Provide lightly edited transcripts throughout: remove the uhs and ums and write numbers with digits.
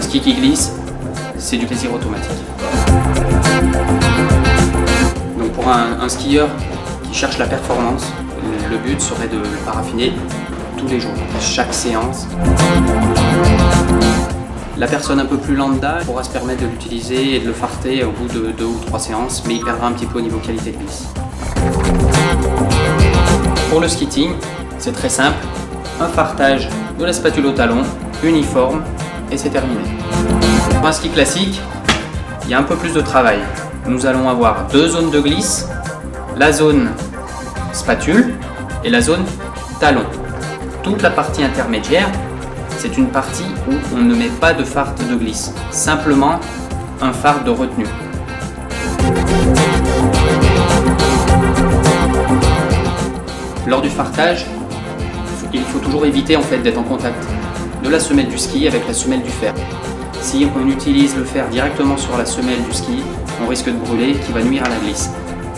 ski qui glisse, c'est du plaisir automatique. Donc pour un skieur qui cherche la performance, le but serait de le paraffiner tous les jours, chaque séance. La personne un peu plus lambda pourra se permettre de l'utiliser et de le farter au bout de 2 ou 3 séances, mais il perdra un petit peu au niveau qualité de glisse. Pour le skitting, c'est très simple. Un fartage de la spatule au talon, uniforme, et c'est terminé. Pour un ski classique, il y a un peu plus de travail. Nous allons avoir 2 zones de glisse, la zone spatule et la zone talon. Toute la partie intermédiaire, c'est une partie où on ne met pas de farte de glisse, simplement un fard de retenue. Lors du fartage, il faut toujours éviter en fait d'être en contact de la semelle du ski avec la semelle du fer. Si on utilise le fer directement sur la semelle du ski, on risque de brûler, qui va nuire à la glisse.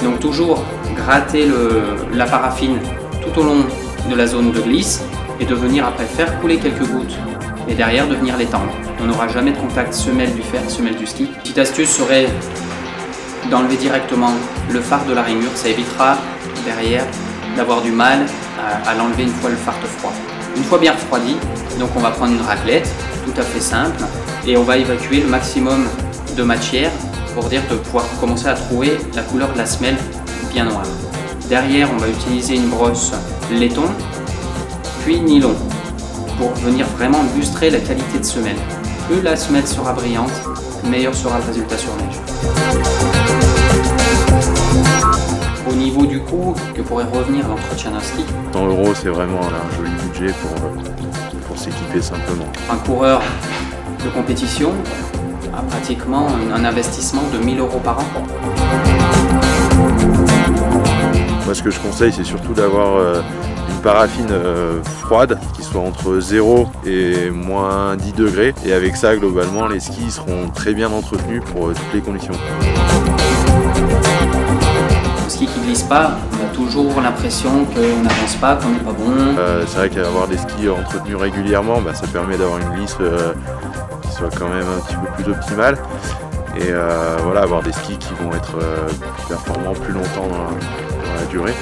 Donc toujours gratter la paraffine tout au long de la zone de glisse et de venir après faire couler quelques gouttes et derrière de venir l'étendre. On n'aura jamais de contact semelle du fer, semelle du ski. Petite astuce serait d'enlever directement le fard de la rainure, ça évitera derrière d'avoir du mal à l'enlever une fois le fard froid. Une fois bien refroidi, donc on va prendre une raclette, tout à fait simple, et on va évacuer le maximum de matière pour dire de pouvoir commencer à trouver la couleur de la semelle bien noire. Derrière, on va utiliser une brosse laiton, puis nylon, pour venir vraiment illustrer la qualité de semelle. Plus la semelle sera brillante, meilleur sera le résultat sur neige. Au niveau du coût que pourrait revenir l'entretien d'un ski, 100 €, c'est vraiment un joli budget pour s'équiper simplement. Un coureur de compétition a pratiquement un investissement de 1 000 € par an. Moi, ce que je conseille, c'est surtout d'avoir une paraffine froide qui soit entre 0 et moins 10 degrés. Et avec ça, globalement, les skis seront très bien entretenus pour toutes les conditions. Un ski qui ne glisse pas, on a toujours l'impression qu'on n'avance pas, qu'on n'est pas bon. C'est vrai qu'avoir des skis entretenus régulièrement, ça permet d'avoir une glisse qui soit quand même un petit peu plus optimale. Et voilà, avoir des skis qui vont être performants plus longtemps dans la durée.